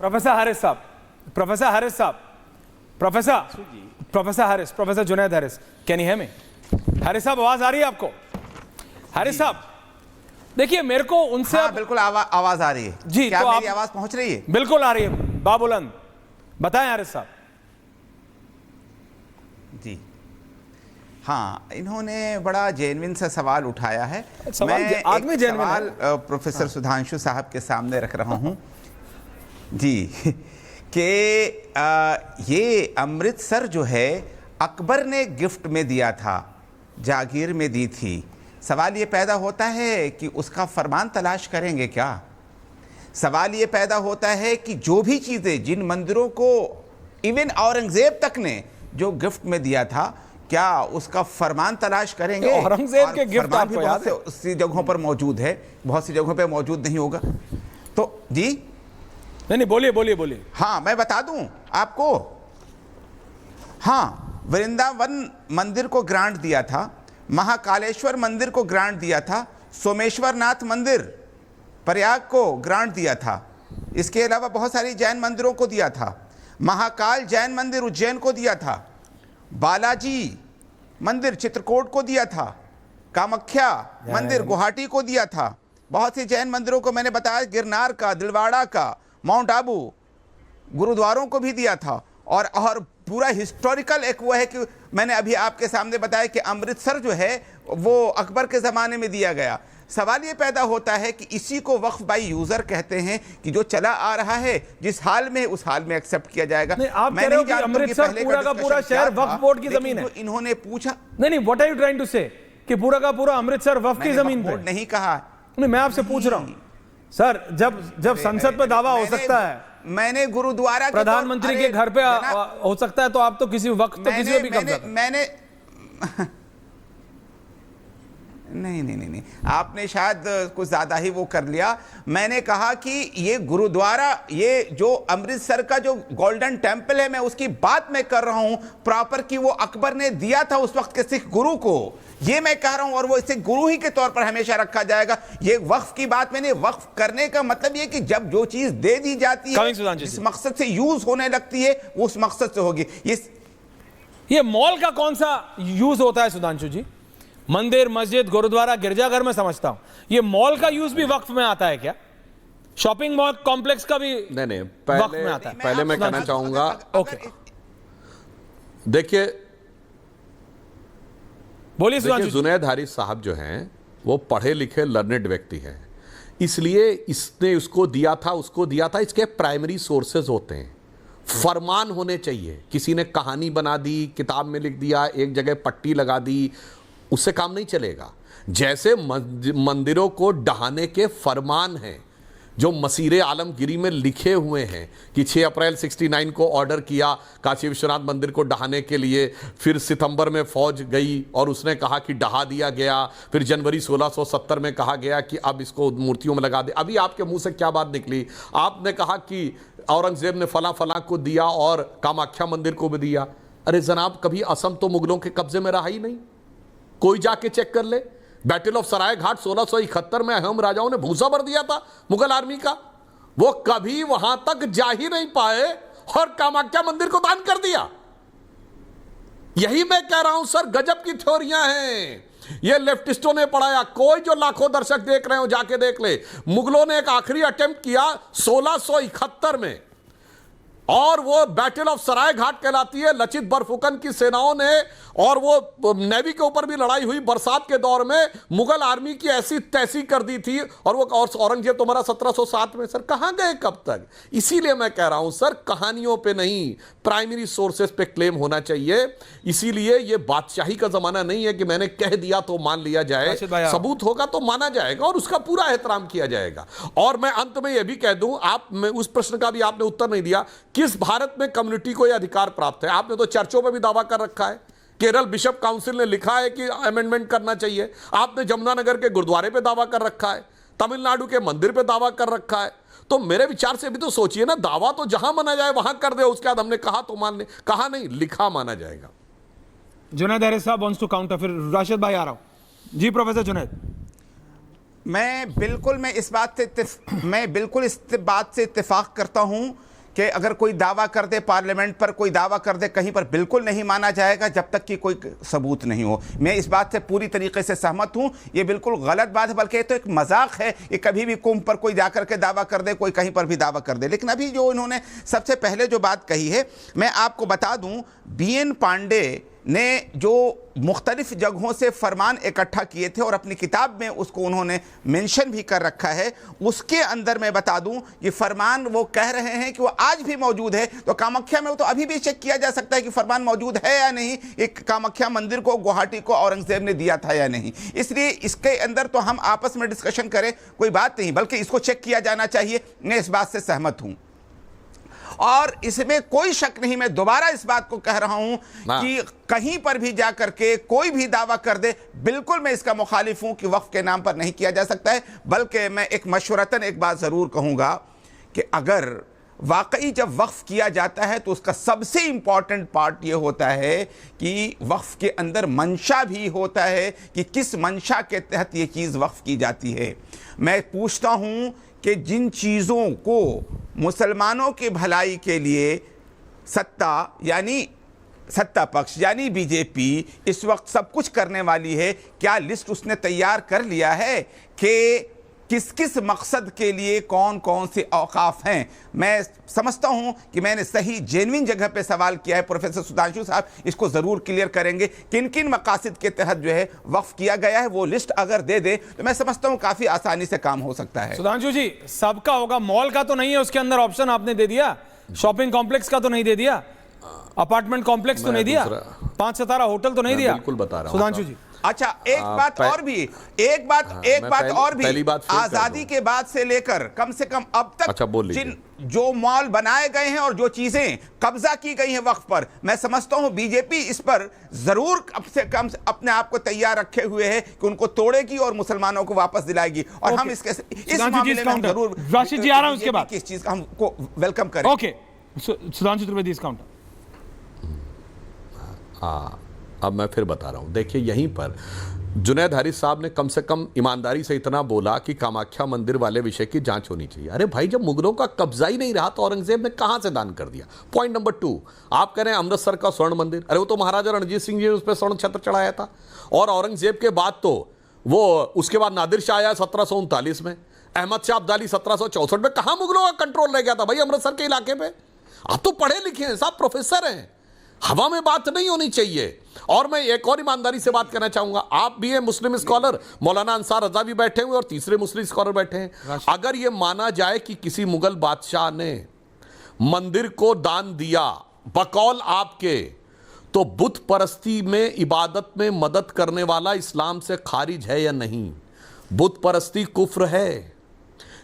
Professor Haris साहब, professor Haris साहब, professor Haris, professor Junaid Haris, can you hear me? Haris साहब आवाज आ रही है आपको? हारिस साहब देखिए मेरे को उनसे हाँ, बिल्कुल आवाज आ रही है जी, क्या तो मेरी आवाज पहुंच रही है? बिल्कुल आ रही है बाबुलंद, बताएं हारिस साहब। जी हाँ, इन्होंने बड़ा जेन्युइन सा सवाल उठाया है। मैं आदमी एक सवाल प्रोफेसर सुधांशु साहब के सामने रख रहा हूं जी कि ये अमृतसर जो है अकबर ने गिफ्ट में दिया था, जागीर में दी थी। सवाल ये पैदा होता है कि उसका फरमान तलाश करेंगे क्या? सवाल ये पैदा होता है कि जो भी चीज़ें, जिन मंदिरों को इवन औरंगजेब तक ने जो गिफ्ट में दिया था, क्या उसका फरमान तलाश करेंगे? औरंगजेब के गिफ्ट आपको याद है? बहुत सी जगहों पर मौजूद है, बहुत सी जगहों पर मौजूद नहीं होगा। तो जी नहीं, बोलिए बोलिए बोलिए। हाँ, मैं बता दूं आपको। हाँ, वृंदावन मंदिर को ग्रांट दिया था, महाकालेश्वर मंदिर को ग्रांट दिया था, सोमेश्वर नाथ मंदिर प्रयाग को ग्रांट दिया था। इसके अलावा बहुत सारी जैन मंदिरों को दिया था। महाकाल जैन मंदिर उज्जैन को दिया था, बालाजी मंदिर चित्रकूट को दिया था, कामाख्या मंदिर गुवाहाटी को दिया था। बहुत सी जैन मंदिरों को मैंने बताया, गिरनार का, दिलवाड़ा का, माउंट आबू गुरुद्वारों को भी दिया था। और पूरा हिस्टोरिकल एक वो है कि मैंने अभी आपके सामने बताया कि अमृतसर जो है वो अकबर के ज़माने में दिया गया। सवाल ये पैदा होता है कि इसी को वक्फ बाई यूज़र कहते हैं कि जो चला आ रहा है जिस हाल में उस हाल में एक्सेप्ट किया जाएगा। आप कह रहे हो कि अमृतसर पूरा का पूरा शहर वक्फ बोर्ड की जमीन है? इन्होंने पूछा नहीं, what are you trying to say कि पूरा का पूरा अमृतसर वक्फ की जमीन पे? नहीं कहा। नहीं, मैं आपसे पूछ रहा हूं सर, जब संसद पे दावा हो सकता है, मैंने गुरुद्वारा प्रधानमंत्री के घर पे हो सकता है, तो आप तो किसी वक्त तो किसी भी कब्जा मैंने नहीं, आपने शायद कुछ ज्यादा ही वो कर लिया। मैंने कहा कि ये गुरुद्वारा, ये जो अमृतसर का जो गोल्डन टेंपल है, मैं उसकी बात मैं कर रहा हूं प्रॉपर कि वो अकबर ने दिया था उस वक्त के सिख गुरु को, ये मैं कह रहा हूं। और वो इसे गुरु ही के तौर पर हमेशा रखा जाएगा। ये वक्फ की बात मैंने, वक्फ करने का मतलब ये कि जब जो चीज दे दी जाती है जिस मकसद से यूज होने लगती है वो उस मकसद से होगी। ये मॉल का कौन सा यूज होता है सुधांशु जी? मंदिर, मस्जिद, गुरुद्वारा, गिरजाघर में समझता हूं, ये मॉल का यूज भी वक्फ में आता है क्या? शॉपिंग मॉल कॉम्प्लेक्स का भी नहीं, वक्फ में आता है? पहले मैं कहना चाहूंगा, ओके देखिए बोलिए। जुनैद हारिस साहब जो हैं वो पढ़े लिखे लर्नेड व्यक्ति हैं, इसलिए इसने उसको दिया था, उसको दिया था। इसके प्राइमरी सोर्सेज होते हैं, फरमान होने चाहिए। किसी ने कहानी बना दी, किताब में लिख दिया, एक जगह पट्टी लगा दी, उससे काम नहीं चलेगा। जैसे मंदिरों को ढहाने के फरमान हैं जो मसीरे आलमगिरी में लिखे हुए हैं कि 6 अप्रैल 69 को ऑर्डर किया काशी विश्वनाथ मंदिर को ढहाने के लिए, फिर सितंबर में फौज गई और उसने कहा कि ढहा दिया गया, फिर जनवरी 1670 में कहा गया कि अब इसको मूर्तियों में लगा दे। अभी आपके मुंह से क्या बात निकली? आपने कहा कि औरंगजेब ने फला फला को दिया और कामाख्या मंदिर को भी दिया। अरे जनाब, कभी असम तो मुगलों के कब्जे में रहा ही नहीं, कोई जाके चेक कर ले। बैटल ऑफ सराय घाट 1671 में अहम राजाओं ने भूसा भर दिया था मुगल आर्मी का, वो कभी वहां तक जा ही नहीं पाए और कामाख्या मंदिर को दान कर दिया। यही मैं कह रहा हूं सर, गजब की थ्योरियां हैं, ये लेफ्टिस्टों ने पढ़ाया। कोई जो लाखों दर्शक देख रहे हो जाके देख ले। मुगलों ने एक आखिरी अटेम्प्ट किया 1671 में, और वो बैटल ऑफ सराय घाट कहलाती है। लचित बरफुकन की सेनाओं ने, और वो नेवी के ऊपर भी लड़ाई हुई बरसात के दौर में, मुगल आर्मी की ऐसी तैसी कर दी थी। और वो औरंगजेब तुम्हारा 1707 में, सर कहां गए कब तक? इसीलिए मैं कह रहा हूं सर, कहानियों पे नहीं, प्राइमरी सोर्सेस पे क्लेम होना चाहिए। इसीलिए ये बादशाही का जमाना नहीं है कि मैंने कह दिया तो मान लिया जाए, सबूत होगा तो माना जाएगा और उसका पूरा एहतराम किया जाएगा। और मैं अंत में यह भी कह दूं, उस प्रश्न का भी आपने उत्तर नहीं दिया, किस भारत में कम्युनिटी को यह अधिकार प्राप्त है? आपने तो चर्चों में भी दावा कर रखा है, केरल बिशप काउंसिल ने लिखा है कि अमेंडमेंट करना चाहिए। आपने जमुनानगर के गुरुद्वारे पे दावा कर रखा है, तमिलनाडु के मंदिर पे दावा कर रखा है। तो मेरे विचार से भी तो सोचिए ना, दावा तो जहां माना जाए वहां कर दे, उसके बाद हमने कहा तो मान ले, कहा नहीं, लिखा माना जाएगा। जुनैद हारिस साहब वांट्स टू काउंटर, फिर राशिद भाई आ रहा हूं जी। प्रोफेसर जुनैद, मैं बिल्कुल इस बात से इत्तेफाक करता हूं कि अगर कोई दावा कर दे पार्लियामेंट पर, कोई दावा कर दे कहीं पर, बिल्कुल नहीं माना जाएगा जब तक कि कोई सबूत नहीं हो। मैं इस बात से पूरी तरीके से सहमत हूं। ये बिल्कुल गलत बात है, बल्कि ये तो एक मजाक है। ये कभी भी कुंभ पर कोई जाकर के दावा कर दे, कोई कहीं पर भी दावा कर दे। लेकिन अभी जो इन्होंने सबसे पहले जो बात कही है, मैं आपको बता दूं, बीएन पांडे ने जो मुख्तलिफ जगहों से फरमान इकट्ठा किए थे और अपनी किताब में उसको उन्होंने मेंशन भी कर रखा है, उसके अंदर मैं बता दूं ये फरमान वो कह रहे हैं कि वो आज भी मौजूद है। तो कामाख्या में वो तो अभी भी चेक किया जा सकता है कि फरमान मौजूद है या नहीं, एक कामाख्या मंदिर को गुवाहाटी को औरंगजेब ने दिया था या नहीं। इसलिए इसके अंदर तो हम आपस में डिस्कशन करें, कोई बात नहीं, बल्कि इसको चेक किया जाना चाहिए। मैं इस बात से सहमत हूं और इसमें कोई शक नहीं। मैं दोबारा इस बात को कह रहा हूं कि कहीं पर भी जाकर के कोई भी दावा कर दे, बिल्कुल मैं इसका मुखालिफ हूं कि वक्फ के नाम पर नहीं किया जा सकता है। बल्कि मैं एक मशवरतन एक बात जरूर कहूंगा कि अगर वाकई जब वक्फ किया जाता है तो उसका सबसे इंपॉर्टेंट पार्ट ये होता है कि वक्फ के अंदर मंशा भी होता है कि किस मंशा के तहत ये चीज़ वक्फ की जाती है। मैं पूछता हूं कि जिन चीज़ों को मुसलमानों की भलाई के लिए सत्ता पक्ष यानी बीजेपी इस वक्त सब कुछ करने वाली है, क्या लिस्ट उसने तैयार कर लिया है कि किस किस मकसद के लिए कौन कौन से औकाफ हैं? मैं समझता हूं कि मैंने सही जेन्युइन जगह पे सवाल किया है। प्रोफेसर सुधांशु साहब इसको ज़रूर क्लियर करेंगे किन किन मकासद के तहत जो है वक्फ किया गया है। वो लिस्ट अगर दे दे तो मैं समझता हूं काफ़ी आसानी से काम हो सकता है। सुधांशु जी, सबका होगा, मॉल का तो नहीं है उसके अंदर ऑप्शन आपने दे दिया, शॉपिंग कॉम्प्लेक्स का तो नहीं दे दिया, अपार्टमेंट कॉम्प्लेक्स तो नहीं दिया, 5 सितारा होटल तो नहीं दिया। बिल्कुल बता रहा हूं सुधांशु जी। अच्छा, एक बात और भी, आजादी के बाद से लेकर कम से कम अब तक जिन जो मॉल बनाए गए हैं और जो चीजें कब्जा की गई हैं वक्फ पर, मैं समझता हूं बीजेपी इस पर जरूर कम से कम अपने आप को तैयार रखे हुए है कि उनको तोड़ेगी और मुसलमानों को वापस दिलाएगी। और हम इस मामले में जरूर राशिद जी आ रहा हूं उसके बाद किस चीज का हमको वेलकम करें। ओके, सुधांशु त्रिवेदी इस काउंटर। अब मैं फिर बता रहा हूं, देखिए यहीं पर जुनैद हारिस साहब ने कम से कम ईमानदारी से इतना बोला कि कामाख्या मंदिर वाले विषय की जांच होनी चाहिए। अरे भाई, जब मुगलों का कब्जा ही नहीं रहा तो औरंगजेब ने कहां से दान कर दिया? पॉइंट नंबर 2, आप कह रहे हैं अमृतसर का स्वर्ण मंदिर, अरे वो तो महाराजा रणजीत सिंह जी ने उस पर स्वर्ण छत्र चढ़ाया था। और औरंगजेब के बाद तो वो उसके बाद नादिर शाह आया 1739 में, अहमद शाह अब्दाली 1764 में। कहां मुगलों का कंट्रोल रह गया था भाई अमृतसर के इलाके पे? आप तो पढ़े लिखे हैं साहब, प्रोफेसर हैं, हवा में बात नहीं होनी चाहिए। और मैं एक और ईमानदारी से बात करना चाहूंगा, आप भी हैं मुस्लिम स्कॉलर, मौलाना अंसार रजा भी बैठे हुए और तीसरे मुस्लिम स्कॉलर बैठे हैं। अगर यह माना जाए कि किसी मुगल बादशाह ने मंदिर को दान दिया बकौल आपके, तो बुत परस्ती में इबादत में मदद करने वाला इस्लाम से खारिज है या नहीं? बुत परस्ती कुफ्र है,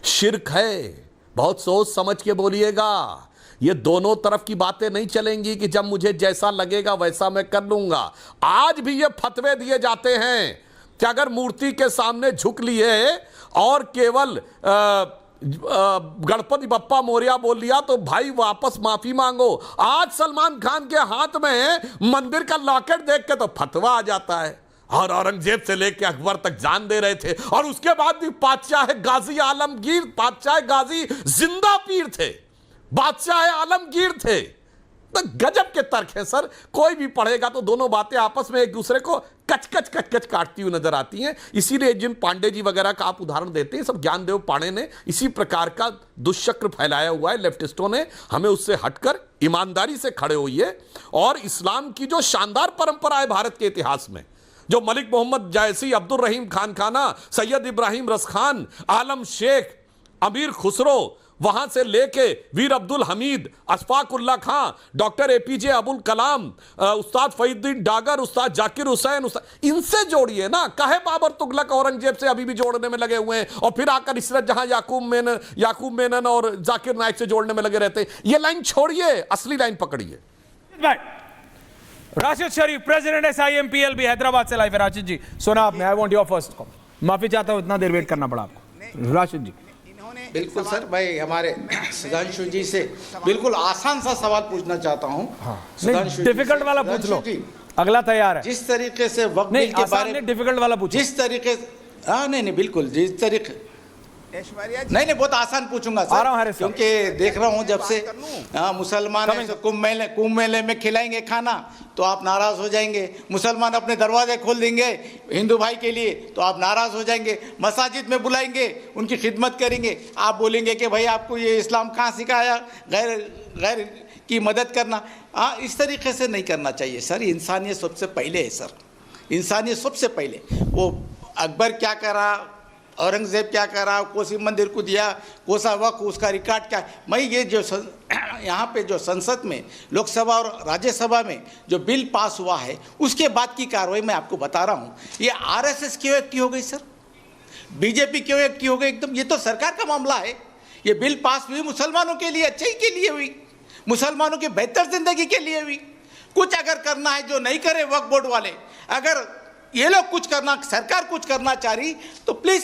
शिर्क है। बहुत सोच समझ के बोलिएगा, ये दोनों तरफ की बातें नहीं चलेंगी कि जब मुझे जैसा लगेगा वैसा मैं कर लूंगा। आज भी ये फतवे दिए जाते हैं कि अगर मूर्ति के सामने झुक लिए और केवल गणपति बप्पा मोरिया बोल लिया तो भाई वापस माफी मांगो। आज सलमान खान के हाथ में मंदिर का लॉकेट देख के तो फतवा आ जाता है। और औरंगजेब से लेकर अकबर तक जान दे रहे थे, और उसके बाद भी बादशाह गाजी आलमगीर, बादशाह गाजी जिंदा पीर थे, बादशाह आलमगीर थे। तो गजब के तर्क है सर, कोई भी पढ़ेगा तो दोनों बातें आपस में एक दूसरे को कच कच कच कच काटती हुई नजर आती हैं। इसीलिए जिन पांडे जी वगैरह का आप उदाहरण देते हैं, सब ज्ञानदेव पांडे ने इसी प्रकार का दुष्चक्र फैलाया हुआ है लेफ्टिस्टों ने। हमें उससे हटकर ईमानदारी से खड़े होइए और इस्लाम की जो शानदार परंपरा है भारत के इतिहास में, जो मलिक मोहम्मद जायसी, अब्दुल रहीम खान खाना, सैयद इब्राहिम रसखान, आलम शेख, अमीर खुसरो, वहां से लेके वीर अब्दुल हमीद, अशफाकुल्ला खां, डॉक्टर एपीजे अबुल कलाम, उस्ताद फरीदुद्दीन डागर, उस्ताद जाकिर हुसैन, इनसे जोड़िए ना। काहे बाबर तुगलक औरंगजेब से अभी भी जोड़ने में लगे हुए हैं और फिर आकर इसरत जहां याकूब मेनन और जाकिर नाइक से जोड़ने में लगे रहते हैं। ये लाइन छोड़िए, असली लाइन पकड़िए। राशिद शरीफ, प्रेसिडेंट SIMPLB हैदराबाद से लाइव है। राशिद जी सुना आपने, I want your first comment. माफी चाहता हूं इतना देर वेट करना पड़ा आपको। राशिद जी। बिल्कुल सर, मैं हमारे सुधांशु जी से बिल्कुल आसान सा सवाल पूछना चाहता हूँ। डिफिकल्ट वाला पूछ लो, अगला तैयार है। जिस तरीके से वक्त बिल के बारे में डिफिकल्ट वाला पूछो। जिस तरीके, हाँ नहीं बिल्कुल, जिस तरीके ऐश्वर्या जी, नहीं बहुत आसान पूछूंगा आ रहा हूं, सर, हरीश साहब। क्योंकि देख रहा हूं जब से बात कर लूं? हाँ, मुसलमान Coming. ऐसे कुंभ मेले में खिलाएंगे खाना तो आप नाराज हो जाएंगे, मुसलमान अपने दरवाजे खोल देंगे हिंदू भाई के लिए तो आप नाराज हो जाएंगे, मसाजिद में बुलाएंगे उनकी खिदमत करेंगे, आप बोलेंगे कि भाई आपको ये इस्लाम कहाँ सिखाया गैर गैर की मदद करना। हाँ, इस तरीके से नहीं करना चाहिए सर, इंसानियत सबसे पहले है सर, इंसानियत सबसे पहले। वो अकबर क्या करा, औरंगजेब क्या करा, कोसी मंदिर को दिया, कोसा वक्त उसका रिकॉर्ड क्या है। मैं ये जो यहाँ पे जो संसद में लोकसभा और राज्यसभा में जो बिल पास हुआ है उसके बाद की कार्रवाई मैं आपको बता रहा हूँ। ये आरएसएस क्यों एक्टिव हो गई सर, बीजेपी क्यों एक्टिव हो गई, एकदम ये तो सरकार का मामला है। ये बिल पास हुई मुसलमानों के लिए अच्छाई के लिए हुई, मुसलमानों की बेहतर जिंदगी के लिए हुई। कुछ अगर करना है जो नहीं करे वक्फ बोर्ड वाले, अगर ये लोग कुछ करना, सरकार कुछ करना चाह रही तो प्लीज,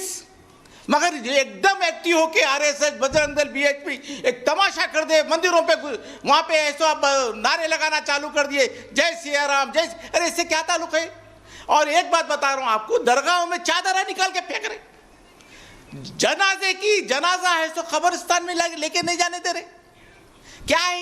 मगर ये एकदम एक्टिव होके आरएसएस, बजरंग दल, बीएचपी एक तमाशा कर दे, मंदिरों पे वहां पे ऐसा नारे लगाना चालू कर दिए, जय सिया राम जय, अरे इससे क्या ताल्लुक है। और एक बात बता रहा हूं आपको, दरगाहों में चादर निकाल के फेंक रहे, जनाजे की जनाजा है तो कब्रिस्तान में लेके नहीं जाने दे रहे, क्या है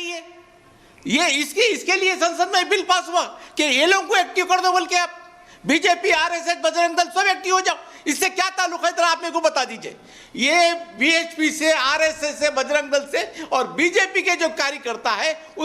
ये इसके लिए संसद में बिल पास हुआ कि ये लोगों को एक्टिव कर दो, बोल के आप बीजेपी, आरएसएस, बजरंग दल सब एक्टिव हो जाओ। इससे क्या ताल्लुक है, जरा आप मेरे को बता दीजिए। ये बीएचपी से, आरएसएस से, बजरंग दल से और बीजेपी के जो कार्यकर्ता है